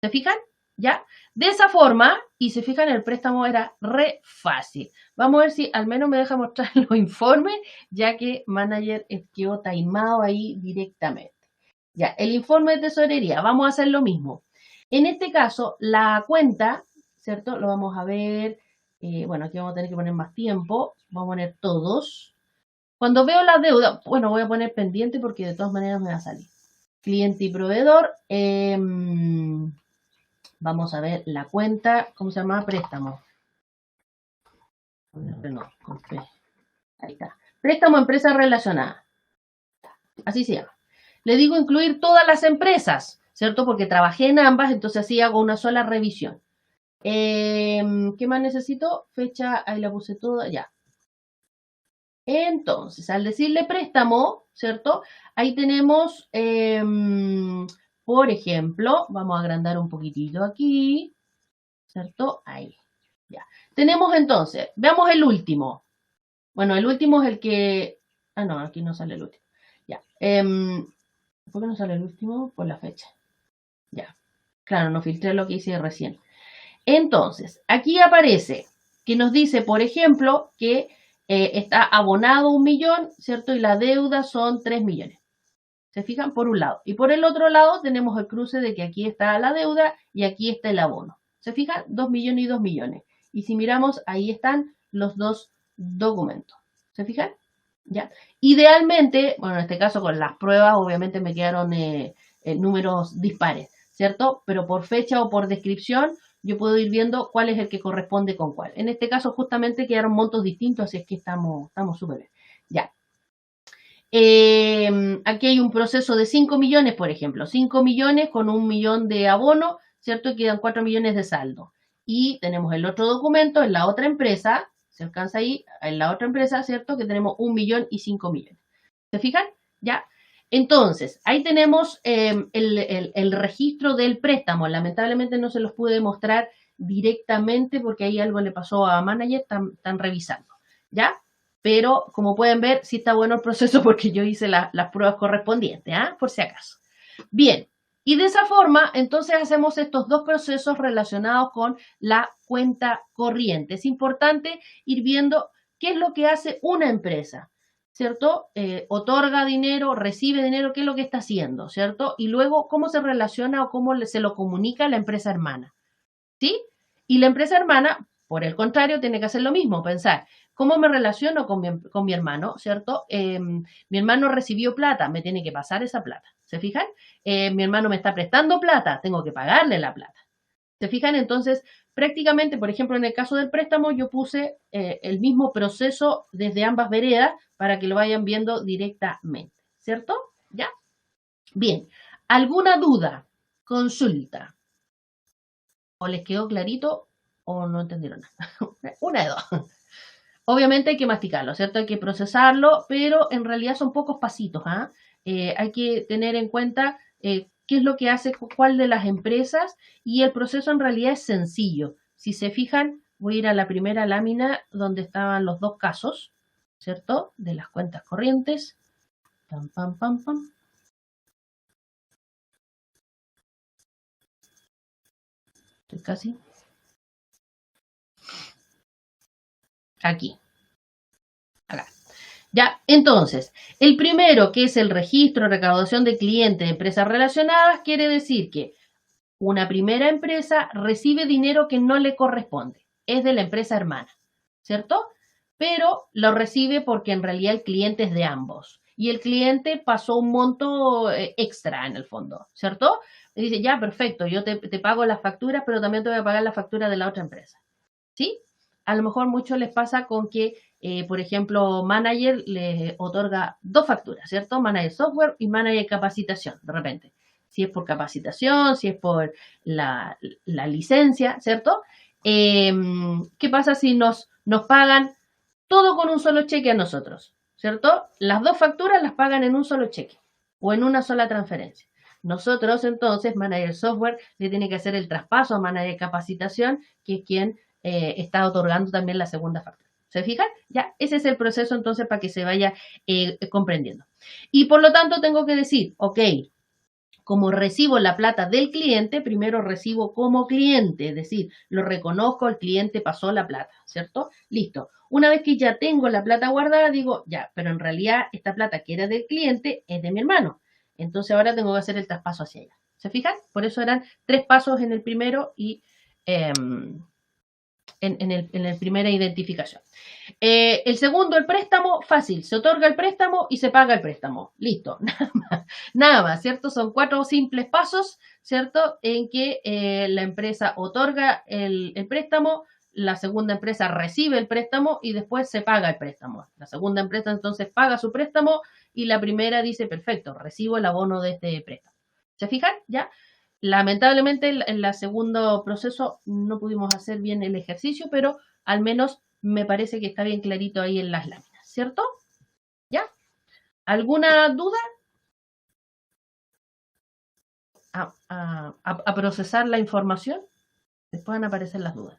¿Se fijan? ¿Ya? De esa forma, y se fijan, el préstamo era re fácil. Vamos a ver si al menos me deja mostrar los informes, ya que Manager quedó timeado ahí directamente. Ya, el informe de tesorería, vamos a hacer lo mismo. En este caso, la cuenta, ¿cierto? Lo vamos a ver, bueno, aquí vamos a tener que poner más tiempo, vamos a poner todos. Cuando veo la deuda, bueno, voy a poner pendiente porque de todas maneras me va a salir. Cliente y proveedor, vamos a ver la cuenta, ¿cómo se llama? Préstamo. No, ahí está. Préstamo empresa relacionada. Así se llama. Le digo incluir todas las empresas, ¿cierto? Porque trabajé en ambas, entonces así hago una sola revisión. ¿Qué más necesito? Fecha, ahí la puse toda, ya. Entonces, al decirle préstamo, ¿cierto? Ahí tenemos, por ejemplo, vamos a agrandar un poquitito aquí, ¿cierto? Ahí, ya. Tenemos entonces, veamos el último. Bueno, el último es el que... Ah, no, aquí no sale el último. Ya. ¿Por qué no sale el último? Por la fecha. Ya. Claro, no filtré lo que hice recién. Entonces, aquí aparece que nos dice, por ejemplo, que está abonado 1.000.000, ¿cierto? Y la deuda son 3 millones. ¿Se fijan? Por un lado. Y por el otro lado tenemos el cruce de que aquí está la deuda y aquí está el abono. ¿Se fijan? 2 millones y 2 millones. Y si miramos, ahí están los dos documentos. ¿Se fijan? ¿Ya? Idealmente, bueno, en este caso con las pruebas, obviamente me quedaron números dispares, ¿cierto? Pero por fecha o por descripción, yo puedo ir viendo cuál es el que corresponde con cuál. En este caso, justamente quedaron montos distintos, así es que estamos súper bien. Ya. Aquí hay un proceso de 5 millones, por ejemplo. 5 millones con 1 millón de abono, ¿cierto? Y quedan 4 millones de saldo. Y tenemos el otro documento en la otra empresa, se alcanza ahí, en la otra empresa, ¿cierto? Que tenemos 1 millón y 5 millones. ¿Se fijan? Ya. Entonces, ahí tenemos el registro del préstamo. Lamentablemente no se los pude mostrar directamente porque ahí algo le pasó a manager, están revisando. ¿Ya? Pero como pueden ver, sí está bueno el proceso porque yo hice las pruebas correspondientes, ¿ah? Por si acaso. Bien, y de esa forma, entonces hacemos estos dos procesos relacionados con la cuenta corriente. Es importante ir viendo qué es lo que hace una empresa, ¿cierto? Otorga dinero, recibe dinero, qué es lo que está haciendo, ¿cierto? Y luego cómo se relaciona o cómo se lo comunica a la empresa hermana, ¿sí? Y la empresa hermana, por el contrario, tiene que hacer lo mismo, pensar, ¿cómo me relaciono con mi hermano, ¿cierto? Mi hermano recibió plata, me tiene que pasar esa plata, ¿se fijan? Mi hermano me está prestando plata, tengo que pagarle la plata. ¿Se fijan? Entonces, prácticamente, por ejemplo, en el caso del préstamo, yo puse el mismo proceso desde ambas veredas para que lo vayan viendo directamente, ¿cierto? ¿Ya? Bien, ¿alguna duda? Consulta. O les quedó clarito o no entendieron nada. Una de dos. Obviamente hay que masticarlo, ¿cierto? Hay que procesarlo, pero en realidad son pocos pasitos. ¿Ah? Hay que tener en cuenta qué es lo que hace cuál de las empresas y el proceso en realidad es sencillo. Si se fijan, voy a ir a la primera lámina donde estaban los dos casos, ¿cierto? De las cuentas corrientes. Pam, pam, pam, pam. Estoy casi. Aquí. Acá. Ya, entonces, el primero, que es el registro, recaudación de clientes de empresas relacionadas, quiere decir que una primera empresa recibe dinero que no le corresponde, es de la empresa hermana, ¿cierto? Pero lo recibe porque en realidad el cliente es de ambos y el cliente pasó un monto extra en el fondo, ¿cierto? Y dice, ya, perfecto, yo te pago las facturas, pero también te voy a pagar la factura de la otra empresa, ¿sí? A lo mejor mucho les pasa con que, por ejemplo, Manager les otorga dos facturas, ¿cierto? Manager Software y Manager Capacitación, de repente. Si es por capacitación, si es por la licencia, ¿cierto? ¿Qué pasa si nos pagan todo con un solo cheque a nosotros? ¿Cierto? Las dos facturas las pagan en un solo cheque o en una sola transferencia. Nosotros, entonces, Manager Software le tiene que hacer el traspaso a Manager Capacitación, que es quien está otorgando también la segunda factura. ¿Se fijan? Ya, ese es el proceso entonces para que se vaya comprendiendo. Y por lo tanto tengo que decir, ok, como recibo la plata del cliente, primero recibo como cliente, es decir, lo reconozco, el cliente pasó la plata, ¿cierto? Listo. Una vez que ya tengo la plata guardada, digo, ya, pero en realidad esta plata que era del cliente es de mi hermano. Entonces ahora tengo que hacer el traspaso hacia ella. ¿Se fijan? Por eso eran 3 pasos en el primero y en el primera identificación. El segundo, el préstamo, fácil, se otorga el préstamo y se paga el préstamo. Listo, nada más, ¿cierto? Son 4 simples pasos, ¿cierto? En que la empresa otorga el préstamo, la segunda empresa recibe el préstamo y después se paga el préstamo. La segunda empresa entonces paga su préstamo y la primera dice, perfecto, recibo el abono de este préstamo. ¿Se fijan? ¿Ya? Lamentablemente en el segundo proceso no pudimos hacer bien el ejercicio, pero al menos me parece que está bien clarito ahí en las láminas. ¿cierto? ¿Ya? ¿Alguna duda? A procesar la información. Después van a aparecer las dudas.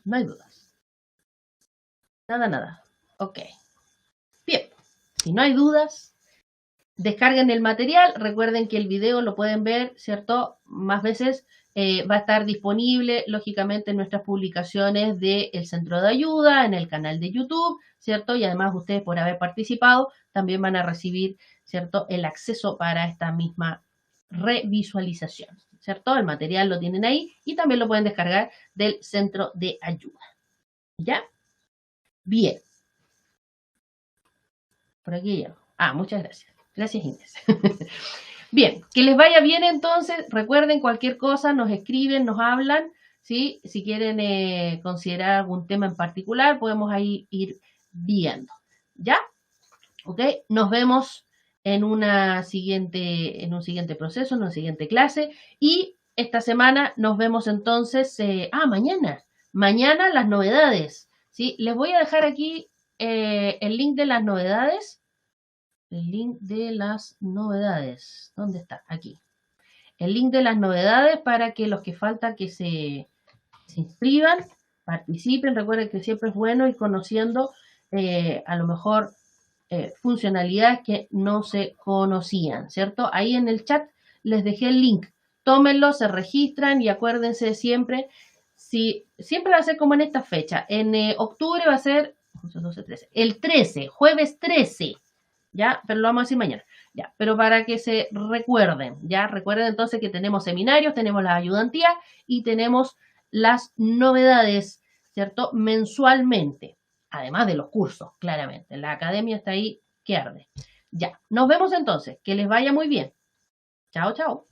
No hay dudas. Nada, nada. Ok. Bien. Si no hay dudas, descarguen el material. Recuerden que el video lo pueden ver, ¿cierto? Más veces va a estar disponible, lógicamente, en nuestras publicaciones del Centro de Ayuda, en el canal de YouTube, ¿cierto? Y además ustedes, por haber participado, también van a recibir, ¿cierto?, el acceso para esta misma revisualización, ¿cierto? El material lo tienen ahí y también lo pueden descargar del Centro de Ayuda. ¿Ya? Bien. Por aquí ya. Muchas gracias. Gracias, Inés. Bien, que les vaya bien entonces. Recuerden, cualquier cosa nos escriben, nos hablan, ¿sí? Si quieren considerar algún tema en particular, podemos ahí ir viendo. ¿Ya? ¿Ok? Nos vemos en un siguiente proceso, en una siguiente clase. Y esta semana nos vemos entonces, mañana. Mañana las novedades, ¿sí? Les voy a dejar aquí el link de las novedades. El link de las novedades. ¿Dónde está? Aquí. El link de las novedades para que los que falta que se inscriban, participen. Recuerden que siempre es bueno ir conociendo a lo mejor funcionalidades que no se conocían, ¿cierto? Ahí en el chat les dejé el link. Tómenlo, se registran y acuérdense siempre, si siempre va a ser como en esta fecha. En octubre va a ser 12, 13, el 13, jueves 13. ¿Ya? Pero lo vamos a decir mañana, ¿ya? Pero para que se recuerden, ¿ya? Recuerden entonces que tenemos seminarios, tenemos la ayudantía y tenemos las novedades, ¿cierto? Mensualmente, además de los cursos, claramente. La academia está ahí que arde. Ya, nos vemos entonces, que les vaya muy bien. Chao, chao.